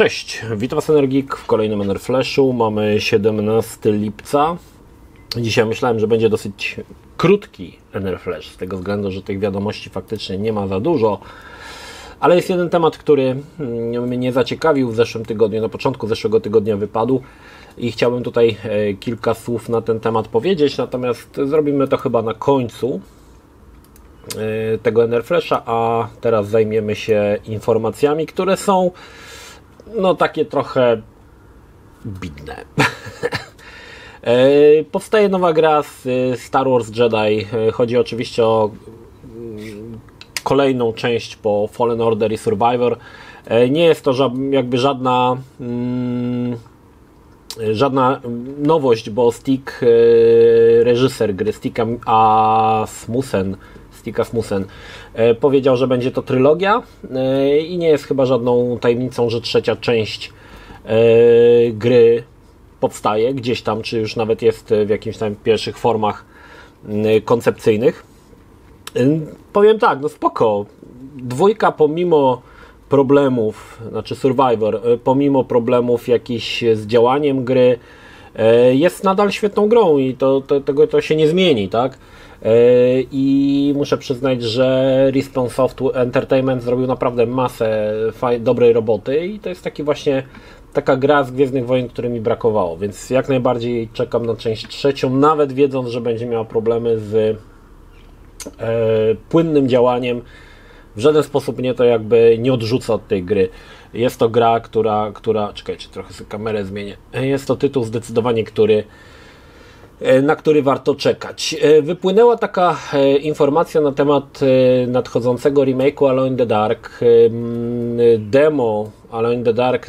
Cześć, witam Was Energik w kolejnym Enerflashu. Mamy 17 lipca. Dzisiaj myślałem, że będzie dosyć krótki Enerflash, z tego względu, że tych wiadomości faktycznie nie ma za dużo. Ale jest jeden temat, który mnie zaciekawił w zeszłym tygodniu, na początku zeszłego tygodnia wypadł i chciałbym tutaj kilka słów na ten temat powiedzieć, natomiast zrobimy to chyba na końcu tego Enerflasha, a teraz zajmiemy się informacjami, które są takie trochę bidne. Powstaje nowa gra z Star Wars Jedi. Chodzi oczywiście o kolejną część po Fallen Order i Survivor. Nie jest to jakby żadna nowość, bo Stig, reżyser gry, Stig Asmussen powiedział, że będzie to trylogia i nie jest chyba żadną tajemnicą, że trzecia część gry powstaje gdzieś tam, czy już nawet jest w jakimś tam pierwszych formach koncepcyjnych. Powiem tak, spoko. Dwójka pomimo problemów, znaczy Survivor, pomimo problemów jakichś z działaniem gry, jest nadal świetną grą i to się nie zmieni, tak? I muszę przyznać, że Respawn Software Entertainment zrobił naprawdę masę dobrej roboty i to jest taka gra z Gwiezdnych Wojen, której mi brakowało, więc jak najbardziej czekam na część trzecią, nawet wiedząc, że będzie miała problemy z płynnym działaniem. W żaden sposób mnie to jakby nie odrzuca od tej gry. Jest to gra, która czekajcie, trochę sobie kamerę zmienię. Jest to tytuł zdecydowanie, na który warto czekać. Wypłynęła taka informacja na temat nadchodzącego remake'u Alone in the Dark. Demo Alone in the Dark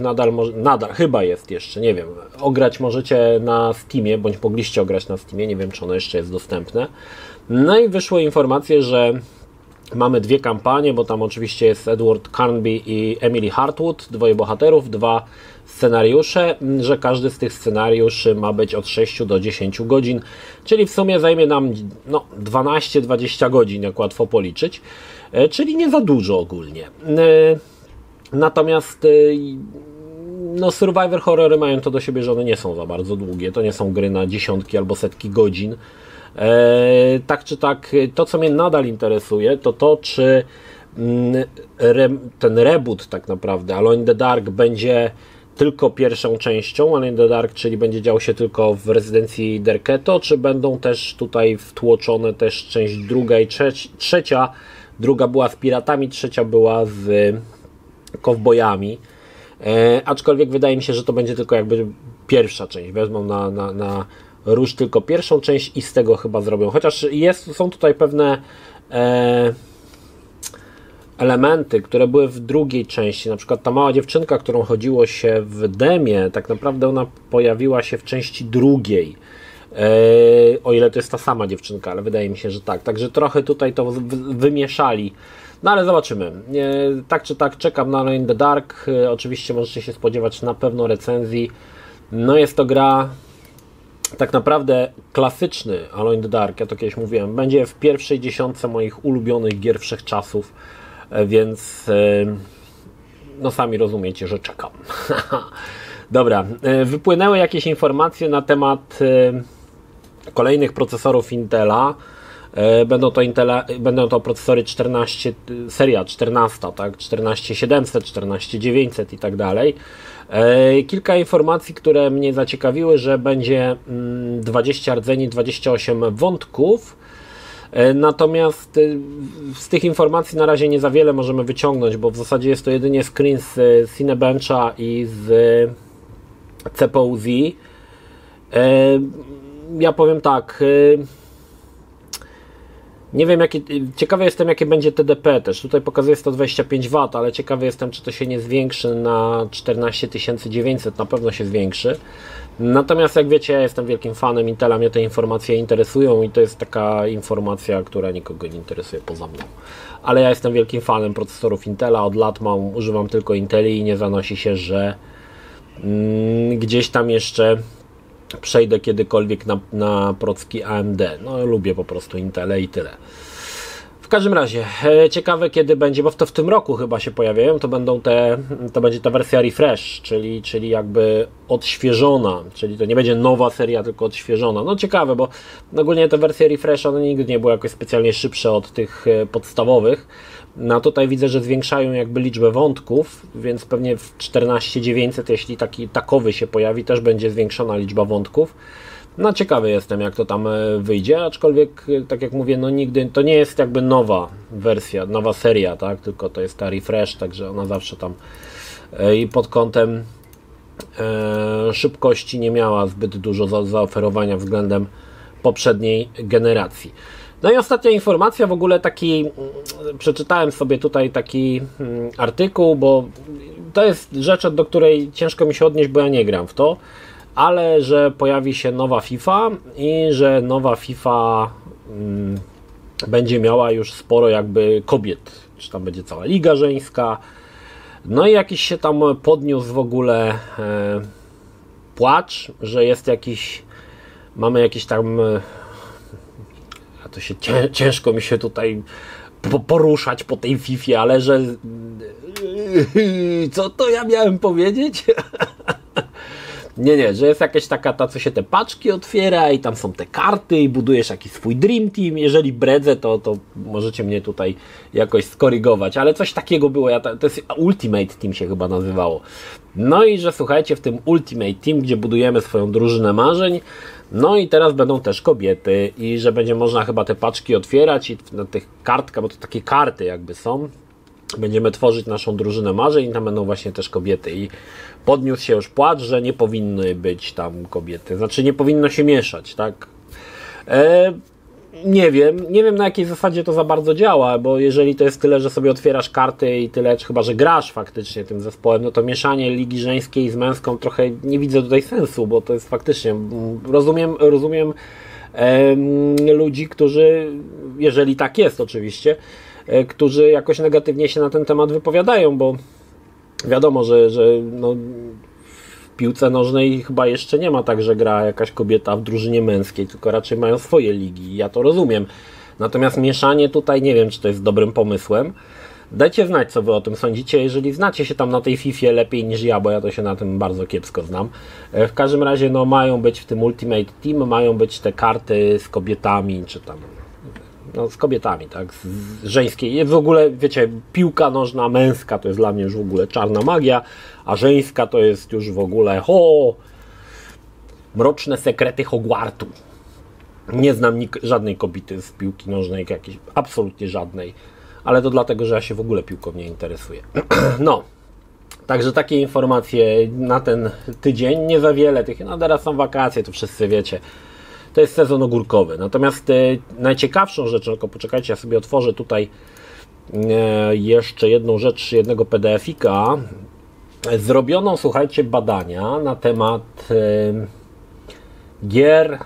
nadal chyba jest jeszcze, nie wiem. Ograć możecie na Steamie, bądź mogliście ograć na Steamie, nie wiem, czy ono jeszcze jest dostępne. No i wyszły informacje, że mamy dwie kampanie, bo tam oczywiście jest Edward Carnby i Emily Hartwood, dwoje bohaterów, dwa scenariusze, że każdy z tych scenariuszy ma być od 6 do 10 godzin, czyli w sumie zajmie nam 12-20 godzin, jak łatwo policzyć, czyli nie za dużo ogólnie. Natomiast Survivor horrory mają to do siebie, że one nie są za bardzo długie, to nie są gry na dziesiątki albo setki godzin. Tak czy tak, to co mnie nadal interesuje, to czy ten reboot tak naprawdę Alone in the Dark będzie tylko pierwszą częścią Alone in the Dark, czyli będzie działo się tylko w rezydencji Derketo, czy będą też tutaj wtłoczone też część druga i trzecia. Druga była z piratami, trzecia była z kowbojami. Aczkolwiek wydaje mi się, że to będzie tylko jakby pierwsza część. Wezmą na róż tylko pierwszą część i z tego chyba zrobią. Chociaż są tutaj pewne elementy, które były w drugiej części. Na przykład ta mała dziewczynka, którą chodziło się w demie, tak naprawdę ona pojawiła się w części drugiej. O ile to jest ta sama dziewczynka, ale wydaje mi się, że tak. Także trochę tutaj to wymieszali. No ale zobaczymy. Tak czy tak czekam na Alone in the Dark. Oczywiście możecie się spodziewać na pewno recenzji. Jest to gra tak naprawdę klasyczny Alone in the Dark, ja to kiedyś mówiłem, będzie w pierwszej dziesiątce moich ulubionych gier wszechczasów, więc sami rozumiecie, że czekam. Dobra, wypłynęły jakieś informacje na temat kolejnych procesorów Intela. Będą to procesory 14, seria 14, tak? 14700, 14900 i tak dalej. Kilka informacji, które mnie zaciekawiły, że będzie 20 rdzeni, 28 wątków. Natomiast z tych informacji na razie nie za wiele możemy wyciągnąć, bo w zasadzie jest to jedynie screen z Cinebencha i z CPU-Z. Ja powiem tak, nie wiem, ciekawy jestem, jakie będzie TDP też. Tutaj pokazuje 125 W, ale ciekawy jestem, czy to się nie zwiększy na 14900. Na pewno się zwiększy. Natomiast jak wiecie, ja jestem wielkim fanem Intela, mnie te informacje interesują i to jest taka informacja, która nikogo nie interesuje poza mną. Ale ja jestem wielkim fanem procesorów Intela, od lat używam tylko Inteli i nie zanosi się, że gdzieś tam jeszcze przejdę kiedykolwiek na procki AMD. Lubię po prostu Intele i tyle. W każdym razie, ciekawe kiedy będzie, bo to w tym roku chyba się pojawiają, to będzie ta wersja refresh, czyli jakby odświeżona, czyli to nie będzie nowa seria, tylko odświeżona. No ciekawe, bo ogólnie te wersje refresh, one nigdy nie były jakoś specjalnie szybsze od tych podstawowych. No tutaj widzę, że zwiększają jakby liczbę wątków, więc pewnie w 14900, jeśli taki takowy się pojawi, też będzie zwiększona liczba wątków. No ciekawy jestem, jak to tam wyjdzie, aczkolwiek tak jak mówię, no nigdy to nie jest jakby nowa wersja, nowa seria, tak, tylko to jest ta refresh, także ona zawsze tam i pod kątem szybkości nie miała zbyt dużo do zaoferowania względem poprzedniej generacji. No i ostatnia informacja, w ogóle przeczytałem sobie tutaj taki artykuł, bo to jest rzecz, do której ciężko mi się odnieść, bo ja nie gram w to, ale że pojawi się nowa FIFA i że nowa FIFA będzie miała już sporo jakby kobiet, czy tam będzie cała liga żeńska, no i jakiś się tam podniósł w ogóle płacz, że jest mamy jakiś tam, a to się ciężko mi się tutaj poruszać po tej FIFA, ale że co to ja miałem powiedzieć? Nie, że jest jakaś taka co się te paczki otwiera i tam są te karty i budujesz jakiś swój Dream Team. Jeżeli bredzę, to możecie mnie tutaj jakoś skorygować, ale coś takiego było, to jest Ultimate Team się chyba nazywało. No i że słuchajcie, w tym Ultimate Team, gdzie budujemy swoją drużynę marzeń, no i teraz będą też kobiety i że będzie można chyba te paczki otwierać i na tych kartkach, bo to takie karty jakby są, będziemy tworzyć naszą drużynę marzeń i tam będą właśnie też kobiety i podniósł się już płacz, że nie powinny być tam kobiety, znaczy nie powinno się mieszać, tak? Nie wiem na jakiej zasadzie to za bardzo działa, bo jeżeli to jest tyle, że sobie otwierasz karty i tyle, chyba że grasz faktycznie tym zespołem, no to mieszanie ligi żeńskiej z męską trochę nie widzę tutaj sensu, bo to jest faktycznie, rozumiem ludzi, którzy, jeżeli tak jest oczywiście, którzy jakoś negatywnie się na ten temat wypowiadają, bo wiadomo, że no, w piłce nożnej chyba jeszcze nie ma tak, że gra jakaś kobieta w drużynie męskiej, tylko raczej mają swoje ligi. Ja to rozumiem. Natomiast mieszanie tutaj nie wiem, czy to jest dobrym pomysłem. Dajcie znać, co wy o tym sądzicie, jeżeli znacie się tam na tej Fifie lepiej niż ja, bo ja to się na tym bardzo kiepsko znam. W każdym razie no, mają być w tym Ultimate Team, mają być te karty z kobietami, czy tam no, z kobietami, tak, z żeńskiej. W ogóle, wiecie, piłka nożna męska to jest dla mnie już w ogóle czarna magia, a żeńska to jest już w ogóle mroczne sekrety Hogwartu. Nie znam żadnej kobiety z piłki nożnej, jakiejś, absolutnie żadnej, ale to dlatego, że ja się w ogóle piłką nie interesuję. No, także takie informacje na ten tydzień, nie za wiele tych, no teraz są wakacje, to wszyscy wiecie. To jest sezon ogórkowy. Natomiast najciekawszą rzeczą, tylko poczekajcie, ja sobie otworzę tutaj jeszcze jedną rzecz, jednego PDF-ika. Zrobiono, słuchajcie, badania na temat gier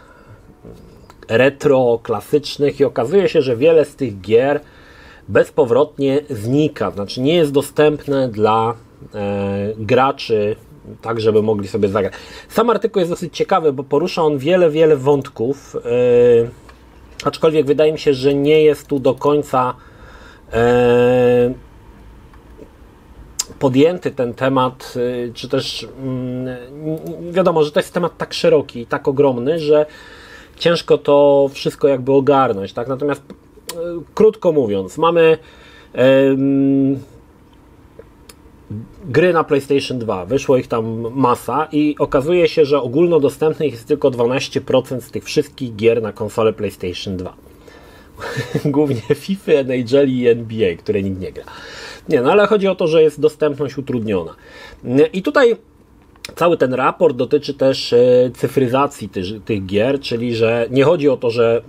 retro, klasycznych i okazuje się, że wiele z tych gier bezpowrotnie znika. Znaczy nie jest dostępne dla graczy tak, żeby mogli sobie zagrać. Sam artykuł jest dosyć ciekawy, bo porusza on wiele wątków, aczkolwiek wydaje mi się, że nie jest tu do końca podjęty ten temat, czy też wiadomo, że to jest temat tak szeroki i tak ogromny, że ciężko to wszystko jakby ogarnąć, tak? Natomiast krótko mówiąc, mamy gry na PlayStation 2, wyszło ich tam masa i okazuje się, że ogólnodostępnych jest tylko 12% z tych wszystkich gier na konsolę PlayStation 2. Głównie FIFA, NHL i NBA, które nikt nie gra. Nie, no ale chodzi o to, że jest dostępność utrudniona. I tutaj cały ten raport dotyczy też cyfryzacji tych gier, czyli że nie chodzi o to, że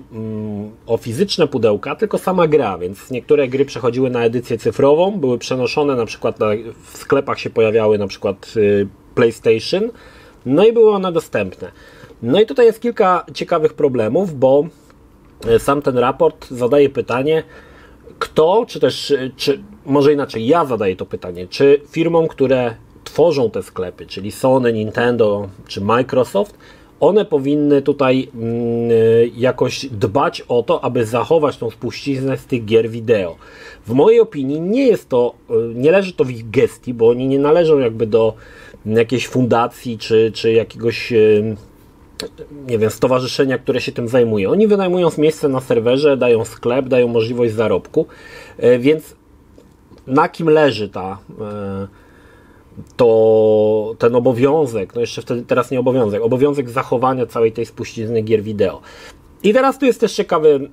o fizyczne pudełka, tylko sama gra, więc niektóre gry przechodziły na edycję cyfrową, były przenoszone, na przykład w sklepach się pojawiały na przykład PlayStation, no i były one dostępne. No i tutaj jest kilka ciekawych problemów, bo sam ten raport zadaje pytanie, kto, czy może inaczej, ja zadaję to pytanie, czy firmom, które tworzą te sklepy, czyli Sony, Nintendo czy Microsoft, one powinny tutaj jakoś dbać o to, aby zachować tą spuściznę z tych gier wideo. W mojej opinii nie leży to w ich gestii, bo oni nie należą jakby do jakiejś fundacji czy jakiegoś nie wiem, stowarzyszenia, które się tym zajmuje. Oni wynajmują miejsce na serwerze, dają sklep, dają możliwość zarobku, więc na kim leży ten obowiązek, no jeszcze teraz nie obowiązek zachowania całej tej spuścizny gier wideo. I teraz tu jest też ciekawy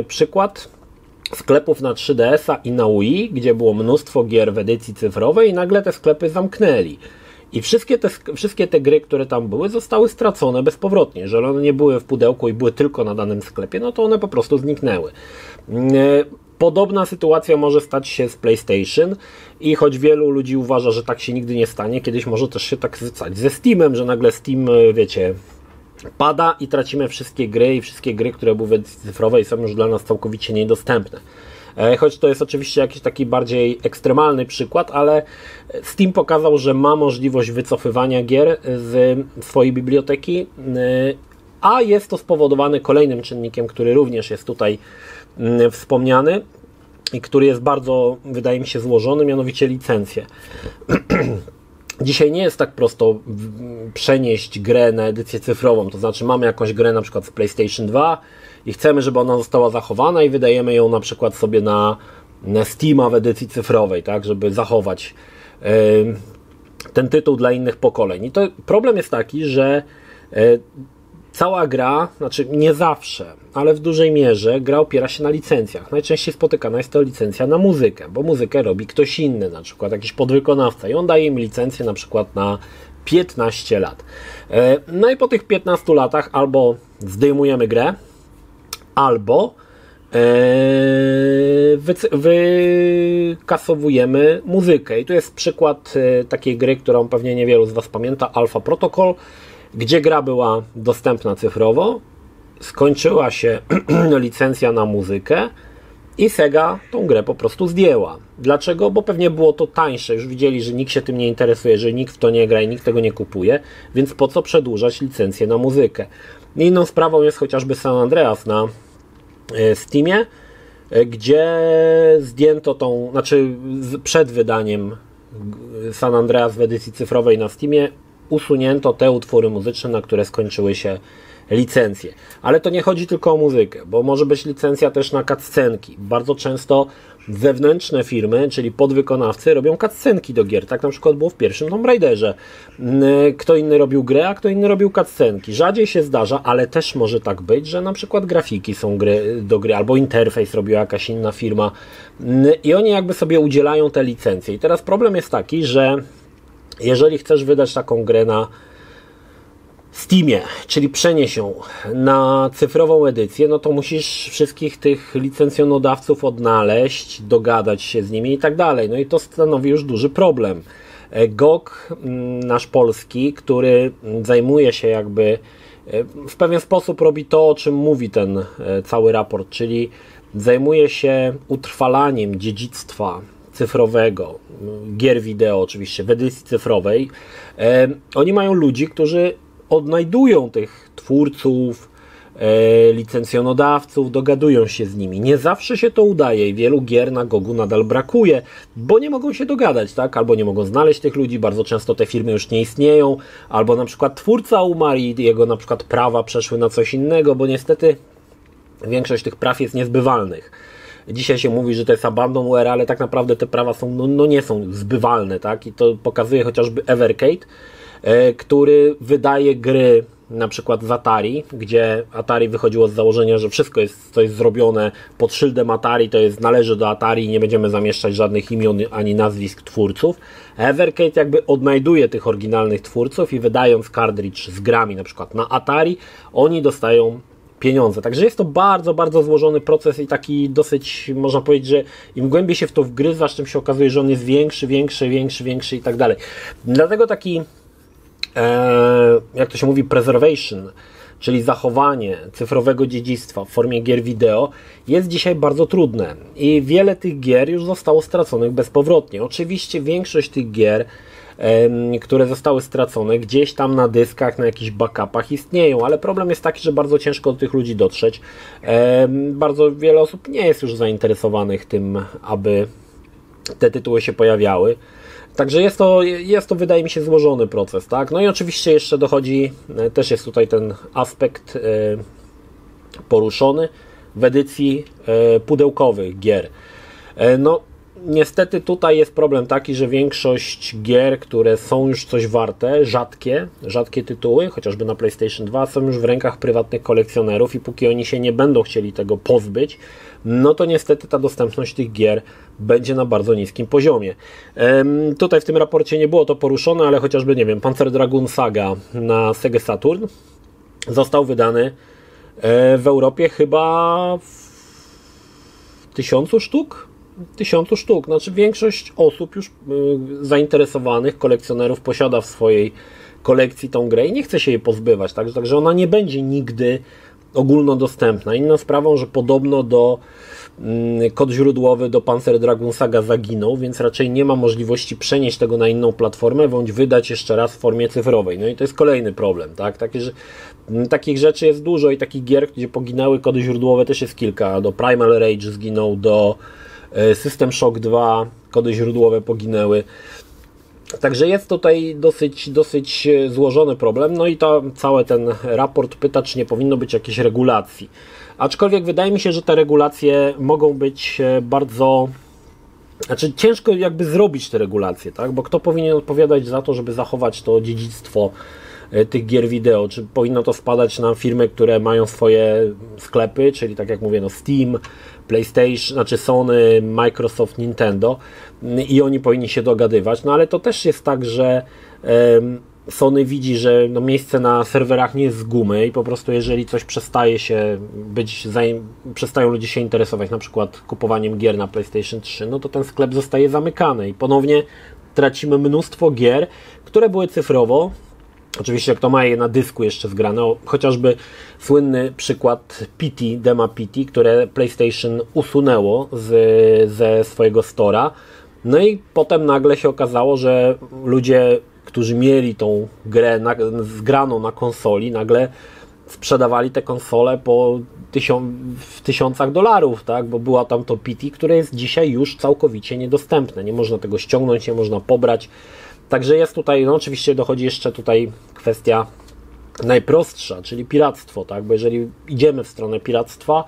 przykład sklepów na 3DS-a i na Wii, gdzie było mnóstwo gier w edycji cyfrowej i nagle te sklepy zamknęli. I wszystkie te gry, które tam były, zostały stracone bezpowrotnie. Jeżeli one nie były w pudełku i były tylko na danym sklepie, no to one po prostu zniknęły. Podobna sytuacja może stać się z PlayStation i choć wielu ludzi uważa, że tak się nigdy nie stanie, kiedyś może też się tak stać ze Steamem, że nagle Steam, wiecie, pada i tracimy wszystkie gry i wszystkie gry, które były w edycji cyfrowej, są już dla nas całkowicie niedostępne. Choć to jest oczywiście jakiś taki bardziej ekstremalny przykład, ale Steam pokazał, że ma możliwość wycofywania gier z swojej biblioteki, a jest to spowodowane kolejnym czynnikiem, który również jest tutaj wspomniany i który jest bardzo, wydaje mi się, złożony, mianowicie licencje. Dzisiaj nie jest tak prosto przenieść grę na edycję cyfrową, to znaczy mamy jakąś grę na przykład z PlayStation 2 i chcemy, żeby ona została zachowana i wydajemy ją na przykład sobie na Steama w edycji cyfrowej, tak, żeby zachować ten tytuł dla innych pokoleń. I to problem jest taki, że cała gra, znaczy nie zawsze, ale w dużej mierze gra opiera się na licencjach. Najczęściej spotykana jest to licencja na muzykę, bo muzykę robi ktoś inny, na przykład jakiś podwykonawca i on daje im licencję na przykład na 15 lat. No i po tych 15 latach albo zdejmujemy grę, albo wykasowujemy muzykę. I tu jest przykład takiej gry, którą pewnie niewielu z Was pamięta, Alpha Protocol, gdzie gra była dostępna cyfrowo, skończyła się licencja na muzykę i Sega tą grę po prostu zdjęła. Dlaczego? Bo pewnie było to tańsze. Już widzieli, że nikt się tym nie interesuje, że nikt w to nie gra i nikt tego nie kupuje, więc po co przedłużać licencję na muzykę? Inną sprawą jest chociażby San Andreas na Steamie, gdzie zdjęto przed wydaniem San Andreas w edycji cyfrowej na Steamie usunięto te utwory muzyczne, na które skończyły się licencje. Ale to nie chodzi tylko o muzykę, bo może być licencja też na cutscenki. Bardzo często zewnętrzne firmy, czyli podwykonawcy, robią cutscenki do gier. Tak na przykład było w pierwszym Tomb Raiderze. Kto inny robił grę, a kto inny robił cutscenki. Rzadziej się zdarza, ale też może tak być, że na przykład grafiki są do gry, albo interfejs robiła jakaś inna firma i oni jakby sobie udzielają te licencje. I teraz problem jest taki, że jeżeli chcesz wydać taką grę na Steamie, czyli przenieść ją na cyfrową edycję, no to musisz wszystkich tych licencjonodawców odnaleźć, dogadać się z nimi i tak dalej. No i to stanowi już duży problem. GOG, nasz polski, który zajmuje się jakby w pewien sposób robi to, o czym mówi ten cały raport, czyli zajmuje się utrwalaniem dziedzictwa cyfrowego, gier wideo oczywiście w edycji cyfrowej. Oni mają ludzi, którzy odnajdują tych twórców, licencjonodawców, dogadują się z nimi. Nie zawsze się to udaje i wielu gier na GOG-u nadal brakuje, bo nie mogą się dogadać, tak? Albo nie mogą znaleźć tych ludzi, bardzo często te firmy już nie istnieją, albo na przykład twórca umarł i jego na przykład prawa przeszły na coś innego, bo niestety większość tych praw jest niezbywalnych. Dzisiaj się mówi, że to jest abandonware, ale tak naprawdę te prawa są, nie są zbywalne, tak? I to pokazuje chociażby Evercade, który wydaje gry na przykład z Atari, gdzie Atari wychodziło z założenia, że wszystko jest, co jest zrobione pod szyldem Atari, to jest, należy do Atari i nie będziemy zamieszczać żadnych imion ani nazwisk twórców. Evercade jakby odnajduje tych oryginalnych twórców i wydając cartridge z grami na przykład na Atari, oni dostają pieniądze. Także jest to bardzo, bardzo złożony proces i taki dosyć, można powiedzieć, że im głębiej się w to wgryzasz, tym się okazuje, że on jest większy i tak dalej. Dlatego taki jak to się mówi, preservation, czyli zachowanie cyfrowego dziedzictwa w formie gier wideo, jest dzisiaj bardzo trudne i wiele tych gier już zostało straconych bezpowrotnie. Oczywiście większość tych gier, które zostały stracone, gdzieś tam na dyskach, na jakichś backupach istnieją, ale problem jest taki, że bardzo ciężko do tych ludzi dotrzeć. Bardzo wiele osób nie jest już zainteresowanych tym, aby te tytuły się pojawiały. Także jest to, wydaje mi się, złożony proces, tak? No i oczywiście jeszcze dochodzi, też jest tutaj ten aspekt poruszony w edycji pudełkowych gier. No, niestety tutaj jest problem taki, że większość gier, które są już coś warte, rzadkie tytuły, chociażby na PlayStation 2, są już w rękach prywatnych kolekcjonerów i póki oni się nie będą chcieli tego pozbyć, no to niestety ta dostępność tych gier będzie na bardzo niskim poziomie. Tutaj w tym raporcie nie było to poruszone, ale chociażby, nie wiem, Panzer Dragoon Saga na Sega Saturn został wydany w Europie chyba w 1000 sztuk? 1000 sztuk. Znaczy większość osób już zainteresowanych, kolekcjonerów posiada w swojej kolekcji tą grę i nie chce się jej pozbywać, także ona nie będzie nigdy ogólnodostępna. Inną sprawą, że podobno kod źródłowy do Panzer Dragoon Saga zaginął, więc raczej nie ma możliwości przenieść tego na inną platformę, bądź wydać jeszcze raz w formie cyfrowej. No i to jest kolejny problem, tak? Takich rzeczy jest dużo i takich gier, gdzie poginęły kody źródłowe, też jest kilka. Do Primal Rage zginął, do System Shock 2 kody źródłowe poginęły. Także jest tutaj dosyć złożony problem, no i cały ten raport pyta, czy nie powinno być jakiejś regulacji. Aczkolwiek wydaje mi się, że te regulacje mogą być bardzo... Znaczy ciężko jakby zrobić te regulacje, tak? Bo kto powinien odpowiadać za to, żeby zachować to dziedzictwo tych gier wideo? Czy powinno to spadać na firmy, które mają swoje sklepy, czyli tak jak mówię, no Steam, PlayStation, znaczy Sony, Microsoft, Nintendo i oni powinni się dogadywać, no ale to też jest tak, że Sony widzi, że no miejsce na serwerach nie jest z gumy i po prostu jeżeli coś przestają ludzie się interesować na przykład kupowaniem gier na PlayStation 3, no to ten sklep zostaje zamykany i ponownie tracimy mnóstwo gier, które były cyfrowo. Oczywiście kto ma je na dysku jeszcze zgrane, chociażby słynny przykład Dema PT, które PlayStation usunęło ze swojego stora. No i potem nagle się okazało, że ludzie, którzy mieli tą grę zgraną na konsoli, nagle sprzedawali te konsole w tysiącach dolarów, tak? Bo była tam to PT, które jest dzisiaj już całkowicie niedostępne. Nie można tego ściągnąć, nie można pobrać. Także jest tutaj, no oczywiście dochodzi jeszcze tutaj kwestia najprostsza, czyli piractwo, tak? Bo jeżeli idziemy w stronę piractwa,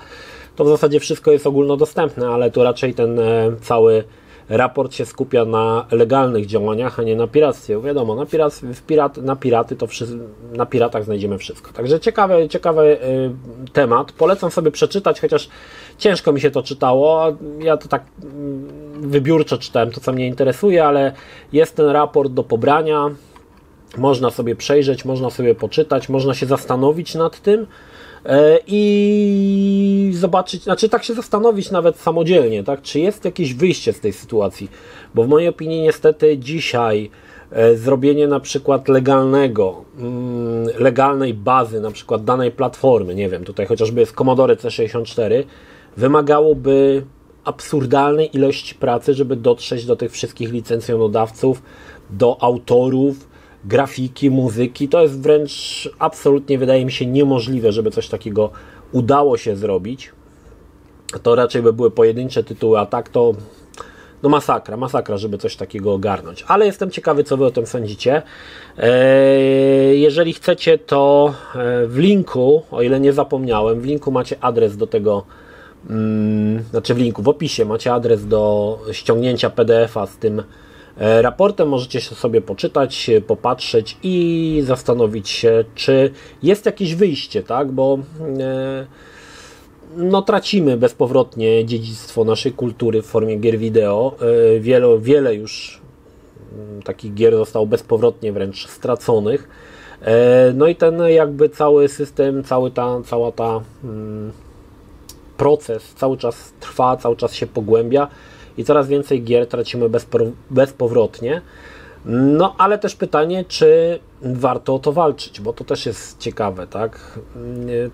to w zasadzie wszystko jest ogólnodostępne, ale tu raczej ten cały raport się skupia na legalnych działaniach, a nie na piractwie. Wiadomo, na piratach znajdziemy wszystko. Także ciekawy temat. Polecam sobie przeczytać, chociaż ciężko mi się to czytało. Ja to tak wybiórczo czytałem to, co mnie interesuje, ale jest ten raport do pobrania. Można sobie przejrzeć, można sobie poczytać, można się zastanowić nad tym i zobaczyć, znaczy tak się zastanowić nawet samodzielnie, tak, czy jest jakieś wyjście z tej sytuacji, bo w mojej opinii niestety dzisiaj zrobienie na przykład legalnej bazy, na przykład danej platformy, nie wiem, tutaj chociażby jest Commodore C64, wymagałoby absurdalnej ilości pracy, żeby dotrzeć do tych wszystkich licencjonodawców, do autorów, grafiki, muzyki. To jest wręcz absolutnie, wydaje mi się, niemożliwe, żeby coś takiego udało się zrobić. To raczej by były pojedyncze tytuły, a tak to no masakra, żeby coś takiego ogarnąć. Ale jestem ciekawy, co Wy o tym sądzicie. Jeżeli chcecie, to w linku, o ile nie zapomniałem, w linku macie adres do tego, w opisie macie adres do ściągnięcia PDF-a z tym raportem. Możecie się sobie poczytać, popatrzeć i zastanowić się, czy jest jakieś wyjście, tak? Bo no, tracimy bezpowrotnie dziedzictwo naszej kultury w formie gier wideo. Wiele już takich gier zostało bezpowrotnie wręcz straconych. No i ten jakby cały system, cała ta proces cały czas trwa, cały czas się pogłębia i coraz więcej gier tracimy bezpowrotnie. No, ale też pytanie, czy warto o to walczyć, bo to też jest ciekawe, tak?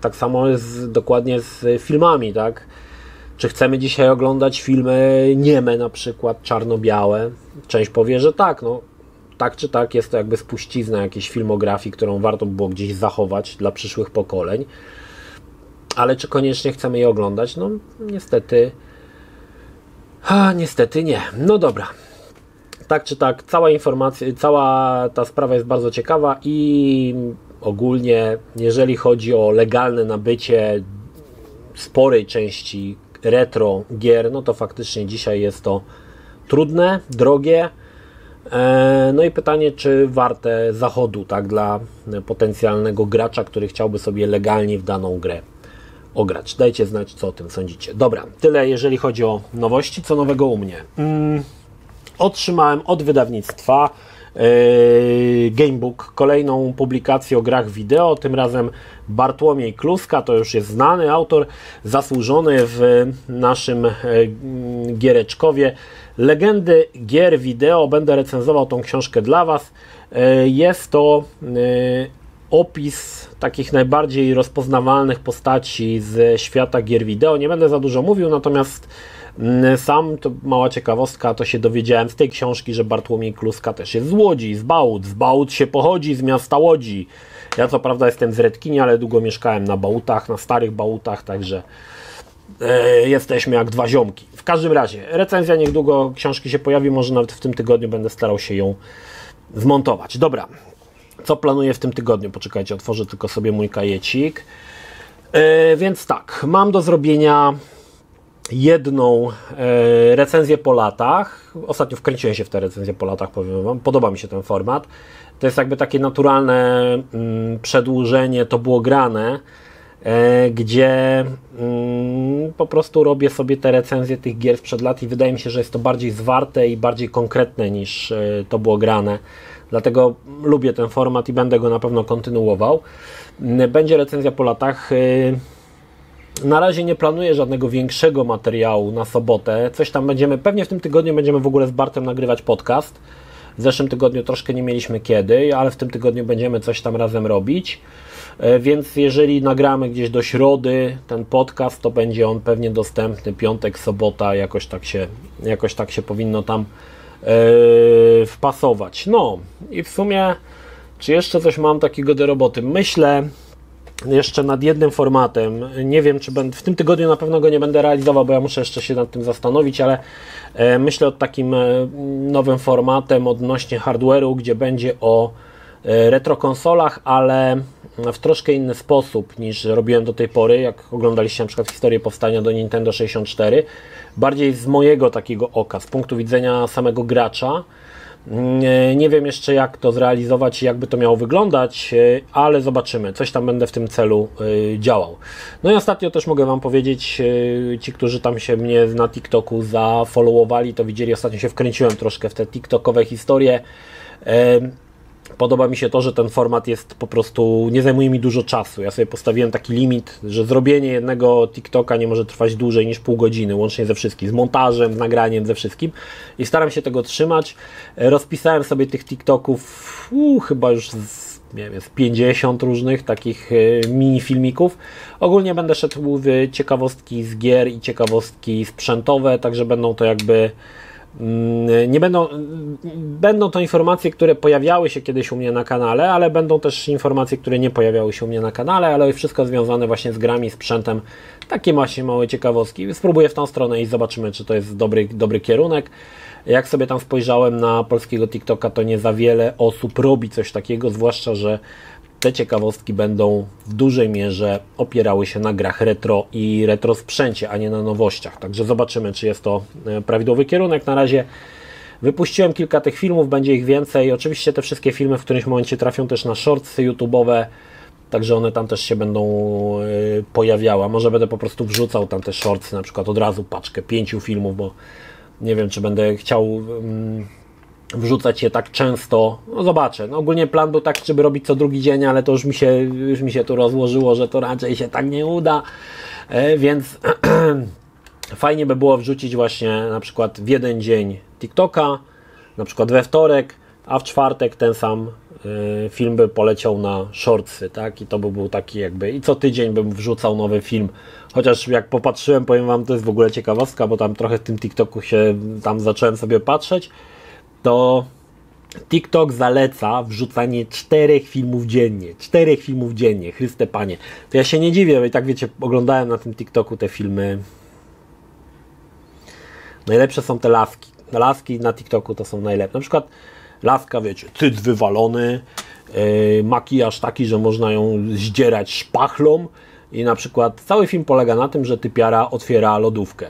Tak samo jest dokładnie z filmami, tak? Czy chcemy dzisiaj oglądać filmy nieme, na przykład czarno-białe? Część powie, że tak, no tak czy tak jest to jakby spuścizna jakiejś filmografii, którą warto by było gdzieś zachować dla przyszłych pokoleń. Ale czy koniecznie chcemy je oglądać? No niestety nie. No dobra. Tak czy tak, cała informacja, cała ta sprawa jest bardzo ciekawa i ogólnie, jeżeli chodzi o legalne nabycie sporej części retro gier, no to faktycznie dzisiaj jest to trudne, drogie. No i pytanie, czy warte zachodu, tak, dla potencjalnego gracza, który chciałby sobie legalnie w daną grę ograć. Dajcie znać, co o tym sądzicie. Dobra, tyle jeżeli chodzi o nowości. Co nowego u mnie? Otrzymałem od wydawnictwa Gamebook kolejną publikację o grach wideo, tym razem Bartłomiej Kluska, to już jest znany autor, zasłużony w naszym giereczkowie. Legendy gier wideo, będę recenzował tą książkę dla Was. Jest to opis takich najbardziej rozpoznawalnych postaci z świata gier wideo. Nie będę za dużo mówił, natomiast sam, to mała ciekawostka, to się dowiedziałem z tej książki, że Bartłomiej Kluska też jest z Łodzi, z Bałut. Z Bałut się pochodzi, z miasta Łodzi. Ja co prawda jestem z Redkini, ale długo mieszkałem na Bałutach, na starych Bałutach, także jesteśmy jak dwa ziomki. W każdym razie, recenzja niech długo książki się pojawi, może nawet w tym tygodniu będę starał się ją zmontować. Dobra, co planuję w tym tygodniu? Poczekajcie, otworzę tylko sobie mój kajecik. Więc tak, mam do zrobienia jedną recenzję po latach. Ostatnio wkręciłem się w tę recenzję po latach, powiem Wam. Podoba mi się ten format. To jest jakby takie naturalne przedłużenie, to było grane, gdzie po prostu robię sobie te recenzje tych gier sprzed lat i wydaje mi się, że jest to bardziej zwarte i bardziej konkretne niż to było grane. Dlatego lubię ten format i będę go na pewno kontynuował. Będzie recenzja po latach. Na razie nie planuję żadnego większego materiału na sobotę. Coś tam będziemy, pewnie w tym tygodniu będziemy w ogóle z Bartem nagrywać podcast. W zeszłym tygodniu troszkę nie mieliśmy kiedy, ale w tym tygodniu będziemy coś tam razem robić. Więc jeżeli nagramy gdzieś do środy ten podcast, to będzie on pewnie dostępny piątek, sobota, jakoś tak się powinno tam wpasować. No i w sumie, czy jeszcze coś mam takiego do roboty? Myślę jeszcze nad jednym formatem. Nie wiem, czy będę w tym tygodniu, na pewno go nie będę realizował, bo ja muszę jeszcze się nad tym zastanowić, ale myślę o takim nowym formatem odnośnie hardware'u, gdzie będzie o retro konsolach, ale w troszkę inny sposób niż robiłem do tej pory, jak oglądaliście na przykład historię powstania do Nintendo 64, bardziej z mojego takiego oka, z punktu widzenia samego gracza. Nie wiem jeszcze, jak to zrealizować i jakby to miało wyglądać, ale zobaczymy. Coś tam będę w tym celu działał. No i ostatnio też mogę Wam powiedzieć, ci, którzy tam się mnie na TikToku zafollowowali, to widzieli, ostatnio się wkręciłem troszkę w te TikTokowe historie. Podoba mi się to, że ten format jest po prostu, nie zajmuje mi dużo czasu. Ja sobie postawiłem taki limit, że zrobienie jednego TikToka nie może trwać dłużej niż pół godziny, łącznie ze wszystkim, z montażem, z nagraniem, ze wszystkim. I staram się tego trzymać. Rozpisałem sobie tych TikToków chyba już nie wiem, z 50 różnych takich mini filmików. Ogólnie będę szedł w ciekawostki z gier i ciekawostki sprzętowe, także będą to jakby nie będą to informacje, które pojawiały się kiedyś u mnie na kanale, ale będą też informacje, które nie pojawiały się u mnie na kanale, ale wszystko związane właśnie z grami, sprzętem, takie właśnie małe ciekawostki. Spróbuję w tą stronę i zobaczymy, czy to jest dobry kierunek. Jak sobie tam spojrzałem na polskiego TikToka, to nie za wiele osób robi coś takiego, zwłaszcza, że te ciekawostki będą w dużej mierze opierały się na grach retro i retro sprzęcie, a nie na nowościach. Także zobaczymy, czy jest to prawidłowy kierunek. Na razie wypuściłem kilka tych filmów, będzie ich więcej. Oczywiście te wszystkie filmy w którymś momencie trafią też na shortsy YouTube'owe, także one tam też się będą pojawiały. Może będę po prostu wrzucał tam te shortsy, na przykład od razu paczkę 5 filmów, bo nie wiem, czy będę chciał wrzucać je tak często. No zobaczę. No ogólnie plan był taki, żeby robić co drugi dzień, ale to już mi się tu rozłożyło, że to raczej się tak nie uda. Więc fajnie by było wrzucić właśnie na przykład w jeden dzień TikToka, na przykład we wtorek, a w czwartek ten sam film by poleciał na shortsy, tak? I to by był taki jakby, i co tydzień bym wrzucał nowy film. Chociaż jak popatrzyłem, powiem wam, to jest w ogóle ciekawostka, bo tam trochę w tym TikToku się tam zacząłem sobie patrzeć, to TikTok zaleca wrzucanie 4 filmów dziennie. 4 filmów dziennie, Chryste Panie. To ja się nie dziwię, bo i tak wiecie, oglądałem na tym TikToku te filmy. Najlepsze są te laski. Laski na TikToku to są najlepsze. Na przykład laska, wiecie, cyc wywalony, makijaż taki, że można ją zdzierać szpachlą i na przykład cały film polega na tym, że typiara otwiera lodówkę.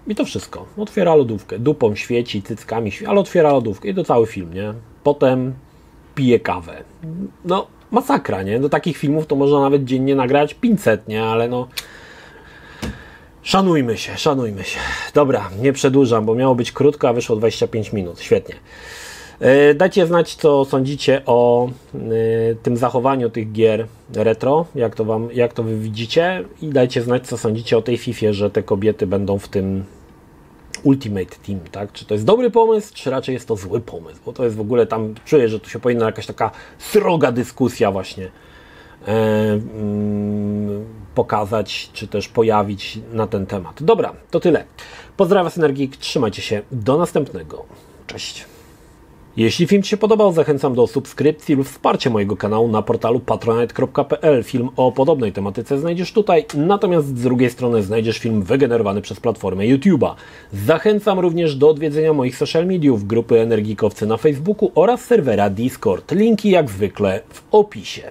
I to wszystko. Otwiera lodówkę. Dupą świeci, cyckami świeci, ale otwiera lodówkę. I to cały film, nie? Potem pije kawę. No, masakra, nie? Do takich filmów to można nawet dziennie nagrać 500, nie? Ale no... Szanujmy się, szanujmy się. Dobra, nie przedłużam, bo miało być krótko, a wyszło 25 minut. Świetnie. Dajcie znać, co sądzicie o tym zachowaniu tych gier retro, jak to wy widzicie, i dajcie znać, co sądzicie o tej Fifie, że te kobiety będą w tym Ultimate Team, tak? Czy to jest dobry pomysł, czy raczej jest to zły pomysł, bo to jest w ogóle tam, czuję, że tu się powinna jakaś taka sroga dyskusja właśnie pokazać, czy też pojawić na ten temat. Dobra, to tyle. Pozdrawiam z Energik, trzymajcie się, do następnego. Cześć. Jeśli film Ci się podobał, zachęcam do subskrypcji lub wsparcia mojego kanału na portalu patronite.pl. Film o podobnej tematyce znajdziesz tutaj, natomiast z drugiej strony znajdziesz film wygenerowany przez platformę YouTube'a. Zachęcam również do odwiedzenia moich social mediów, grupy Energikowcy na Facebooku oraz serwera Discord. Linki jak zwykle w opisie.